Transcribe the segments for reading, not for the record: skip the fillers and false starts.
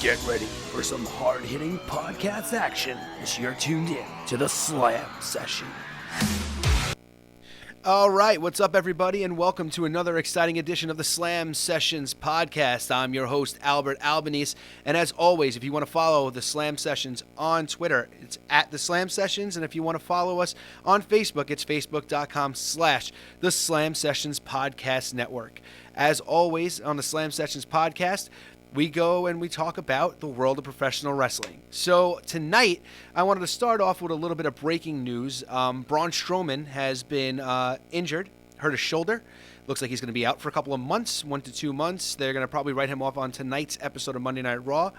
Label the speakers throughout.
Speaker 1: Get ready for some hard-hitting podcast action as you're tuned in to the Slam Session. All right, what's up, everybody, and welcome to another exciting edition of the Slam Sessions podcast. I'm your host, Albert Albanese, and as always, if you want to follow the Slam Sessions on Twitter, it's at the Slam Sessions, and if you want to follow us on Facebook, it's facebook.com/the Slam Sessions Podcast Network. As always, on the Slam Sessions podcast, we go and we talk about the world of professional wrestling. So tonight, I wanted to start off with a little bit of breaking news. Braun Strowman has been injured, hurt his shoulder. Looks like he's going to be out for a couple of months, 1 to 2 months. They're going to probably write him off on tonight's episode of Monday Night Raw.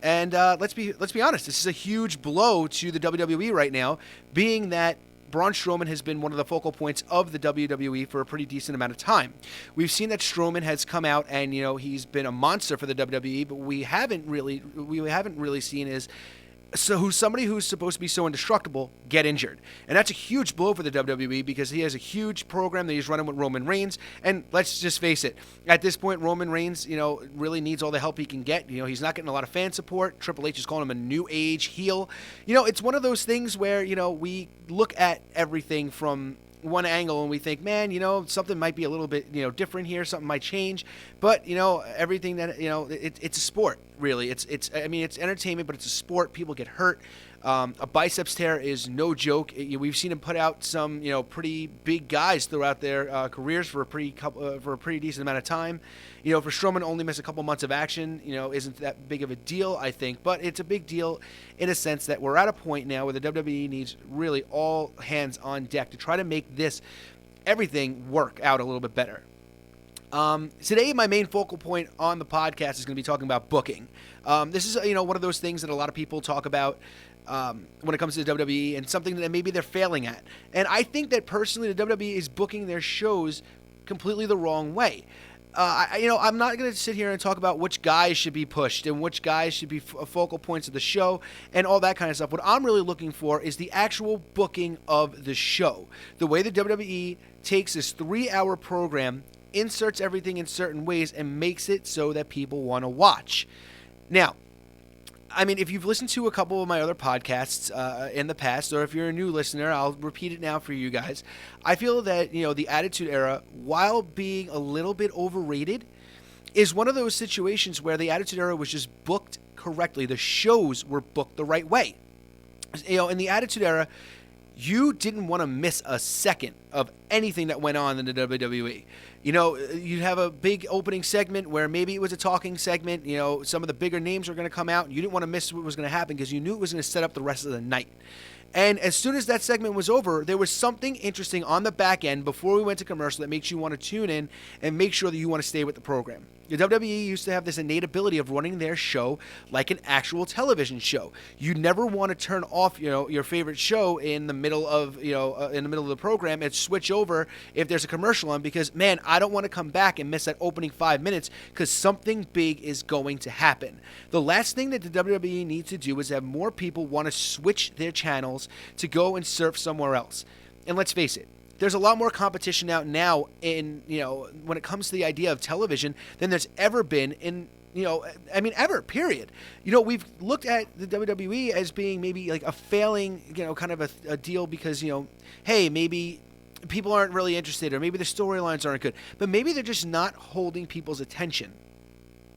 Speaker 1: And let's be honest, this is a huge blow to the WWE right now, being that Braun Strowman has been one of the focal points of the WWE for a pretty decent amount of time. We've seen that Strowman has come out and, he's been a monster for the WWE, but we haven't really seen somebody who's supposed to be so indestructible get injured. And that's a huge blow for the WWE because he has a huge program that he's running with Roman Reigns. And let's just face it, at this point, Roman Reigns, really needs all the help he can get. He's not getting a lot of fan support. Triple H is calling him a new age heel. It's one of those things where, we look at everything from one angle and we think, man, something might be a little bit, different here. Something might change. But, everything that, it's a sport, really. It's entertainment, but it's a sport. People get hurt. A biceps tear is no joke. We've seen him put out some, pretty big guys throughout their careers for a pretty decent amount of time. For Strowman, only miss a couple months of action, isn't that big of a deal, I think. But it's a big deal in a sense that we're at a point now where the WWE needs really all hands on deck to try to make everything work out a little bit better. Today, my main focal point on the podcast is going to be talking about booking. This is, one of those things that a lot of people talk about when it comes to the WWE and something that maybe they're failing at. And I think that personally, the WWE is booking their shows completely the wrong way. I'm not going to sit here and talk about which guys should be pushed and which guys should be focal points of the show and all that kind of stuff. What I'm really looking for is the actual booking of the show. The way the WWE takes this 3-hour program, inserts everything in certain ways, and makes it so that people want to watch. Now, if you've listened to a couple of my other podcasts in the past, or if you're a new listener, I'll repeat it now for you guys. I feel that, the Attitude Era, while being a little bit overrated, is one of those situations where the Attitude Era was just booked correctly. The shows were booked the right way. In the Attitude Era, you didn't want to miss a second of anything that went on in the WWE. You'd have a big opening segment where maybe it was a talking segment. Some of the bigger names were going to come out. And you didn't want to miss what was going to happen because you knew it was going to set up the rest of the night. And as soon as that segment was over, there was something interesting on the back end before we went to commercial that makes you want to tune in and make sure that you want to stay with the program. The WWE used to have this innate ability of running their show like an actual television show. You never want to turn off, your favorite show in the middle of, the program and switch over if there's a commercial on because, man, I don't want to come back and miss that opening 5 minutes because something big is going to happen. The last thing that the WWE needs to do is have more people want to switch their channels to go and surf somewhere else. And let's face it, there's a lot more competition out now in, when it comes to the idea of television than there's ever been in, ever, period. We've looked at the WWE as being maybe like a failing, kind of a deal because, hey, maybe people aren't really interested or maybe the storylines aren't good, but maybe they're just not holding people's attention.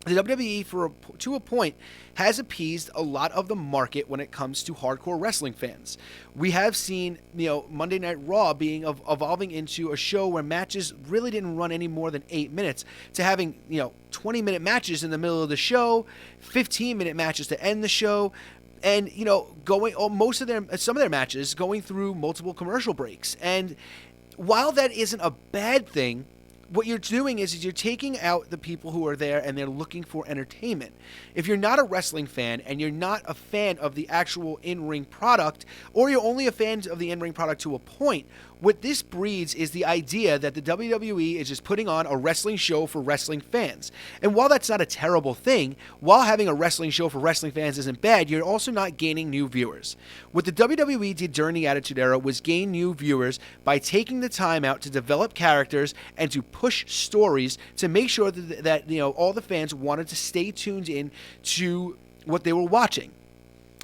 Speaker 1: The WWE, to a point, has appeased a lot of the market when it comes to hardcore wrestling fans. We have seen, Monday Night Raw evolving into a show where matches really didn't run any more than 8 minutes to having, 20-minute matches in the middle of the show, 15-minute matches to end the show, and, some of their matches going through multiple commercial breaks. And while that isn't a bad thing, what you're doing is you're taking out the people who are there and they're looking for entertainment. If you're not a wrestling fan and you're not a fan of the actual in-ring product, or you're only a fan of the in-ring product to a point, what this breeds is the idea that the WWE is just putting on a wrestling show for wrestling fans. And while that's not a terrible thing, while having a wrestling show for wrestling fans isn't bad, you're also not gaining new viewers. What the WWE did during the Attitude Era was gain new viewers by taking the time out to develop characters and to push stories to make sure that all the fans wanted to stay tuned in to what they were watching.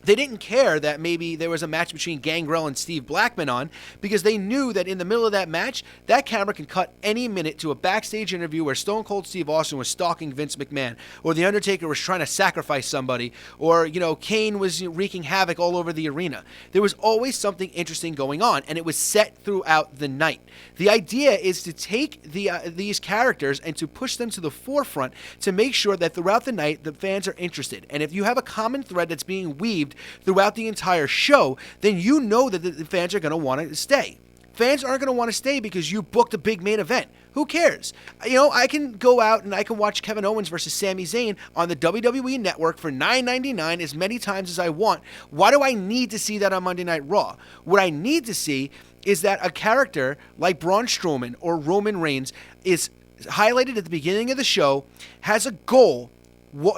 Speaker 1: They didn't care that maybe there was a match between Gangrel and Steve Blackman on, because they knew that in the middle of that match, that camera can cut any minute to a backstage interview where Stone Cold Steve Austin was stalking Vince McMahon, or The Undertaker was trying to sacrifice somebody, or, Kane was wreaking havoc all over the arena. There was always something interesting going on, and it was set throughout the night. The idea is to take these characters and to push them to the forefront to make sure that throughout the night, the fans are interested. And if you have a common thread that's being weaved throughout the entire show, then you know that the fans are going to want to stay. Fans aren't going to want to stay because you booked a big main event. Who cares? I can go out and I can watch Kevin Owens versus Sami Zayn on the WWE Network for $9.99 as many times as I want. Why do I need to see that on Monday Night Raw? What I need to see is that a character like Braun Strowman or Roman Reigns is highlighted at the beginning of the show, has a goal,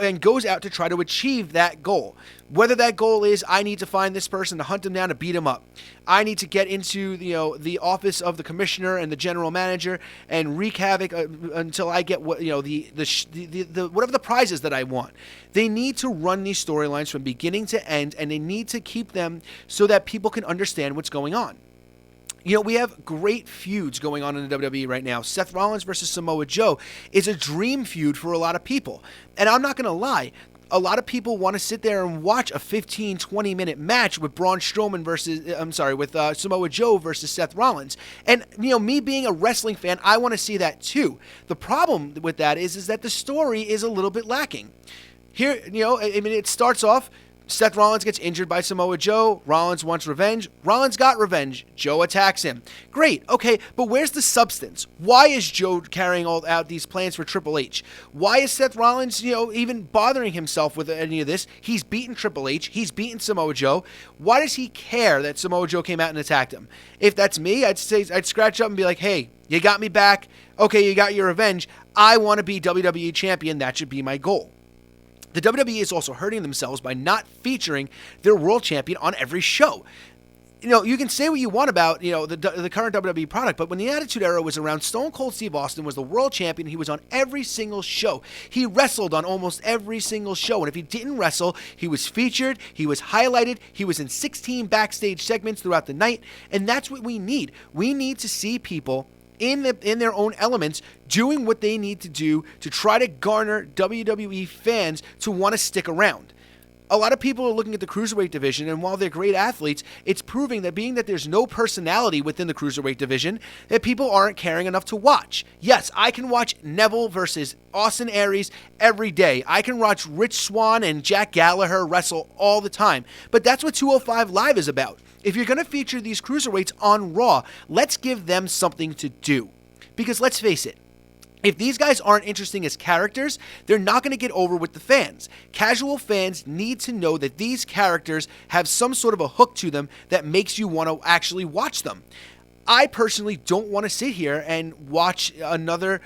Speaker 1: and goes out to try to achieve that goal. Whether that goal is, I need to find this person to hunt him down, to beat him up. I need to get into the office of the commissioner and the general manager and wreak havoc until I get what whatever the prizes that I want. They need to run these storylines from beginning to end, and they need to keep them so that people can understand what's going on. We have great feuds going on in the WWE right now. Seth Rollins versus Samoa Joe is a dream feud for a lot of people. And I'm not going to lie, a lot of people want to sit there and watch a 15, 20-minute match with Braun Strowman with Samoa Joe versus Seth Rollins. And, me being a wrestling fan, I want to see that too. The problem with that is that the story is a little bit lacking. Here, it starts off, Seth Rollins gets injured by Samoa Joe. Rollins wants revenge. Rollins got revenge. Joe attacks him. Great. Okay, but where's the substance? Why is Joe carrying all out these plans for Triple H? Why is Seth Rollins, even bothering himself with any of this? He's beaten Triple H. He's beaten Samoa Joe. Why does he care that Samoa Joe came out and attacked him? If that's me, I'd scratch up and be like, hey, you got me back. Okay, you got your revenge. I want to be WWE champion. That should be my goal. The WWE is also hurting themselves by not featuring their world champion on every show. You can say what you want about, the current WWE product, but when the Attitude Era was around, Stone Cold Steve Austin was the world champion. He was on every single show. He wrestled on almost every single show. And if he didn't wrestle, he was featured, he was highlighted, he was in 16 backstage segments throughout the night. And that's what we need. We need to see people in their own elements doing what they need to do to try to garner WWE fans to want to stick around. A lot of people are looking at the Cruiserweight division, and while they're great athletes, it's proving that being that there's no personality within the Cruiserweight division, that people aren't caring enough to watch. Yes, I can watch Neville versus Austin Aries every day. I can watch Rich Swann and Jack Gallagher wrestle all the time. But that's what 205 Live is about. If you're going to feature these Cruiserweights on Raw, let's give them something to do. Because let's face it, if these guys aren't interesting as characters, they're not going to get over with the fans. Casual fans need to know that these characters have some sort of a hook to them that makes you want to actually watch them. I personally don't want to sit here and watch another,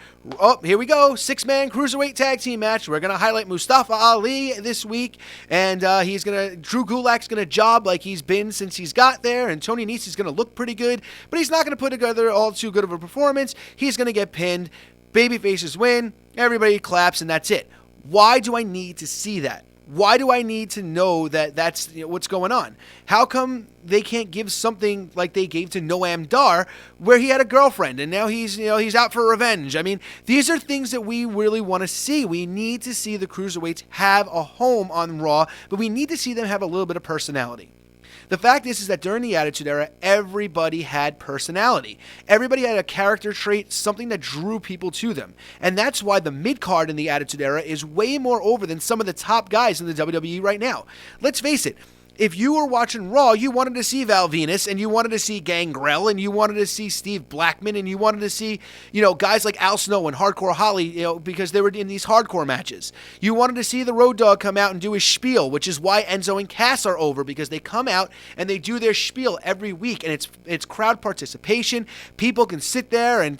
Speaker 1: here we go, 6-man Cruiserweight tag team match. We're going to highlight Mustafa Ali this week, and Drew Gulak's going to job like he's been since he's got there, and Tony Nese is going to look pretty good, but he's not going to put together all too good of a performance. He's going to get pinned. Babyfaces win, everybody claps, and that's it. Why do I need to see that? Why do I need to know that that's what's going on? How come they can't give something like they gave to Noam Dar, where he had a girlfriend and now he's out for revenge? I mean, these are things that we really want to see. We need to see the Cruiserweights have a home on Raw, but we need to see them have a little bit of personality. The fact is that during the Attitude Era, everybody had personality. Everybody had a character trait, something that drew people to them. And that's why the mid-card in the Attitude Era is way more over than some of the top guys in the WWE right now. Let's face it. If you were watching Raw, you wanted to see Val Venis, and you wanted to see Gangrel, and you wanted to see Steve Blackman, and you wanted to see, guys like Al Snow and Hardcore Holly, because they were in these hardcore matches. You wanted to see the Road Dogg come out and do his spiel, which is why Enzo and Cass are over, because they come out and they do their spiel every week, and it's crowd participation. People can sit there and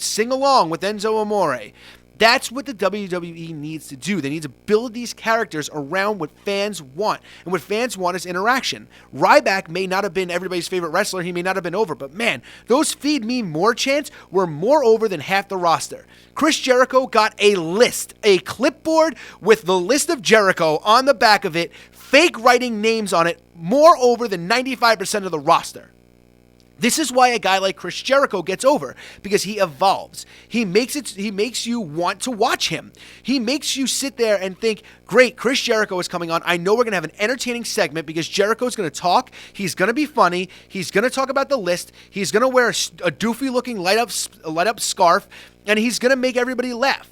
Speaker 1: sing along with Enzo Amore. That's what the WWE needs to do. They need to build these characters around what fans want. And what fans want is interaction. Ryback may not have been everybody's favorite wrestler. He may not have been over. But man, those Feed Me More chants were more over than half the roster. Chris Jericho got a list, a clipboard with the list of Jericho on the back of it, fake writing names on it, more over than 95% of the roster. This is why a guy like Chris Jericho gets over, because he evolves. He makes you want to watch him. He makes you sit there and think, great, Chris Jericho is coming on. I know we're going to have an entertaining segment because Jericho's going to talk. He's going to be funny. He's going to talk about the list. He's going to wear a doofy looking light up scarf, and he's going to make everybody laugh.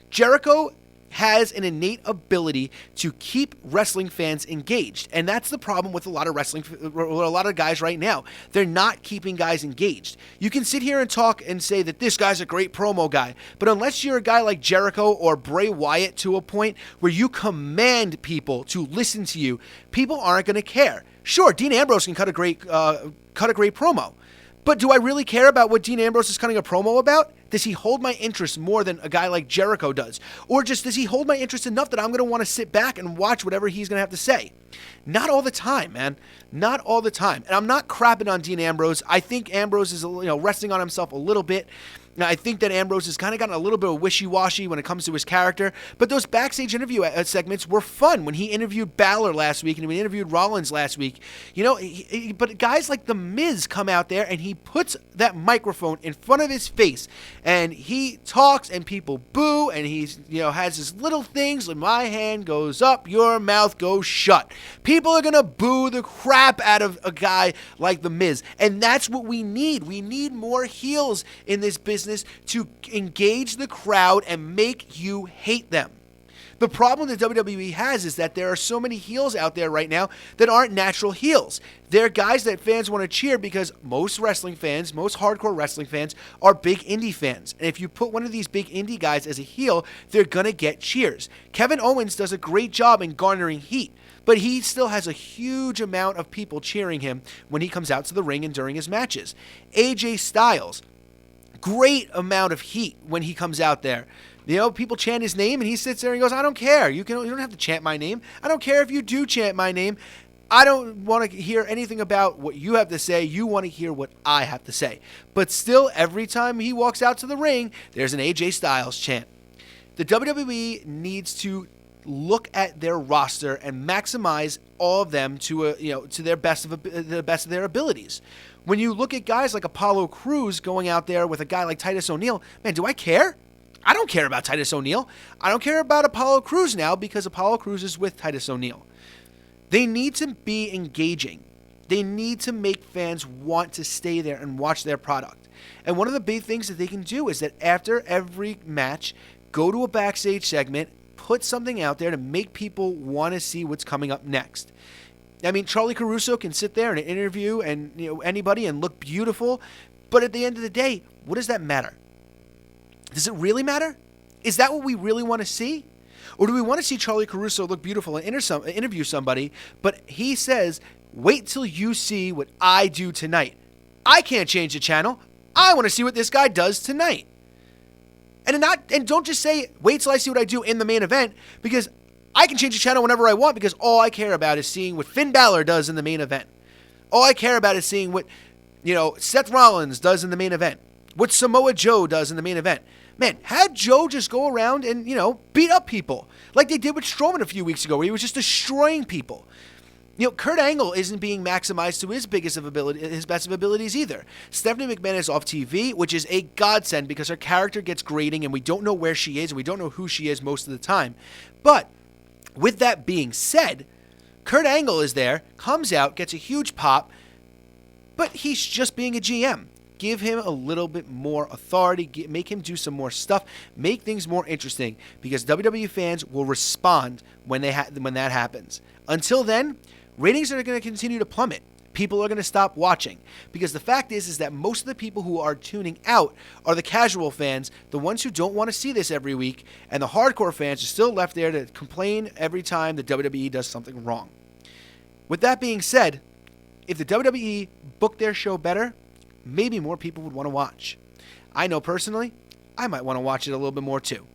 Speaker 1: Jericho has an innate ability to keep wrestling fans engaged. And that's the problem with a lot of guys right now. They're not keeping guys engaged. You can sit here and talk and say that this guy's a great promo guy, but unless you're a guy like Jericho or Bray Wyatt to a point where you command people to listen to you, people aren't going to care. Sure, Dean Ambrose can cut a great promo. But do I really care about what Dean Ambrose is cutting a promo about? Does he hold my interest more than a guy like Jericho does? Or just does he hold my interest enough that I'm going to want to sit back and watch whatever he's going to have to say? Not all the time, man. Not all the time. And I'm not crapping on Dean Ambrose. I think Ambrose is resting on himself a little bit. Now, I think that Ambrose has kind of gotten a little bit of wishy-washy when it comes to his character, but those backstage interview segments were fun when he interviewed Balor last week and when he interviewed Rollins last week. But guys like The Miz come out there and he puts that microphone in front of his face and he talks and people boo and he's has his little things like my hand goes up, your mouth goes shut. People are going to boo the crap out of a guy like The Miz, and that's what we need. We need more heels in this business to engage the crowd and make you hate them. The problem that WWE has is that there are so many heels out there right now that aren't natural heels. They're guys that fans want to cheer because most hardcore wrestling fans are big indie fans. And if you put one of these big indie guys as a heel, they're going to get cheers. Kevin Owens does a great job in garnering heat, but he still has a huge amount of people cheering him when he comes out to the ring and during his matches. AJ Styles, great amount of heat when he comes out there. People chant his name and he sits there and goes, I don't care. You don't have to chant my name. I don't care if you do chant my name. I don't want to hear anything about what you have to say. You want to hear what I have to say. But still, every time he walks out to the ring, there's an AJ Styles chant. The WWE needs to look at their roster and maximize all of them to the best of their abilities. When you look at guys like Apollo Crews going out there with a guy like Titus O'Neil, man, do I care? I don't care about Titus O'Neil. I don't care about Apollo Crews now because Apollo Crews is with Titus O'Neil. They need to be engaging. They need to make fans want to stay there and watch their product. And one of the big things that they can do is that after every match, go to a backstage segment, put something out there to make people want to see what's coming up next. I mean, Charlie Caruso can sit there and interview anybody and look beautiful, but at the end of the day, what does that matter? Does it really matter? Is that what we really want to see? Or do we want to see Charlie Caruso look beautiful and interview somebody, but he says, wait till you see what I do tonight. I can't change the channel. I want to see what this guy does tonight. And don't just say, wait till I see what I do in the main event, because I can change the channel whenever I want because all I care about is seeing what Finn Balor does in the main event. All I care about is seeing what, Seth Rollins does in the main event. What Samoa Joe does in the main event. Man, have Joe just go around and, beat up people like they did with Strowman a few weeks ago where he was just destroying people. Kurt Angle isn't being maximized to his best of abilities either. Stephanie McMahon is off TV, which is a godsend because her character gets grating and we don't know where she is and we don't know who she is most of the time. But with that being said, Kurt Angle is there, comes out, gets a huge pop, but he's just being a GM. Give him a little bit more authority, make him do some more stuff, make things more interesting because WWE fans will respond when that happens. Until then, ratings are going to continue to plummet. People are going to stop watching because the fact is that most of the people who are tuning out are the casual fans, the ones who don't want to see this every week, and the hardcore fans are still left there to complain every time the WWE does something wrong. With that being said, if the WWE booked their show better, maybe more people would want to watch. I know personally, I might want to watch it a little bit more too.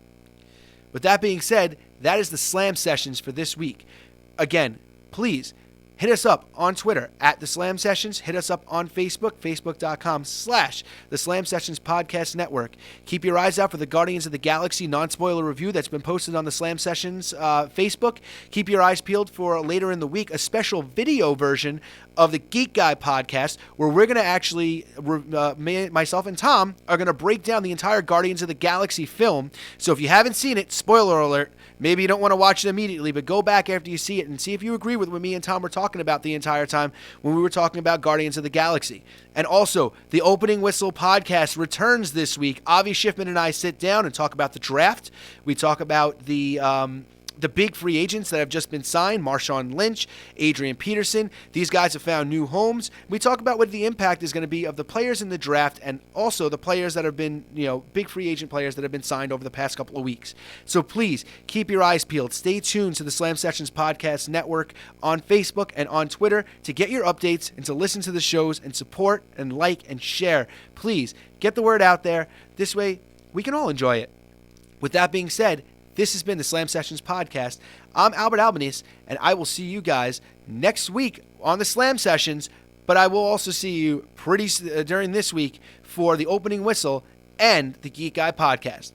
Speaker 1: With that being said, that is the Slam Sessions for this week. Again, please hit us up on Twitter at The Slam Sessions. Hit us up on Facebook, facebook.com/The Slam Sessions Podcast Network. Keep your eyes out for the Guardians of the Galaxy non-spoiler review that's been posted on the Slam Sessions Facebook. Keep your eyes peeled for later in the week a special video version of the Geek Guy podcast, where we're going to actually, myself and Tom, are going to break down the entire Guardians of the Galaxy film. So if you haven't seen it, spoiler alert, maybe you don't want to watch it immediately, but go back after you see it and see if you agree with what me and Tom were talking about the entire time when we were talking about Guardians of the Galaxy. And also, the Opening Whistle podcast returns this week. Avi Schiffman and I sit down and talk about the draft. We talk about the big free agents that have just been signed, Marshawn Lynch, Adrian Peterson. These guys have found new homes. We talk about what the impact is going to be of the players in the draft and also the players that have been, big free agent players that have been signed over the past couple of weeks. So please keep your eyes peeled. Stay tuned to the Slam Sessions Podcast Network on Facebook and on Twitter to get your updates and to listen to the shows and support and like and share. Please get the word out there. This way we can all enjoy it. With that being said, this has been the Slam Sessions Podcast. I'm Albert Albanese, and I will see you guys next week on the Slam Sessions, but I will also see you during this week for the Opening Whistle and the Geek Guy Podcast.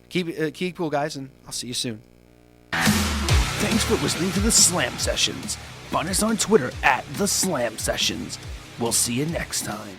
Speaker 1: Keep cool, guys, and I'll see you soon.
Speaker 2: Thanks for listening to the Slam Sessions. Find us on Twitter at The Slam Sessions. We'll see you next time.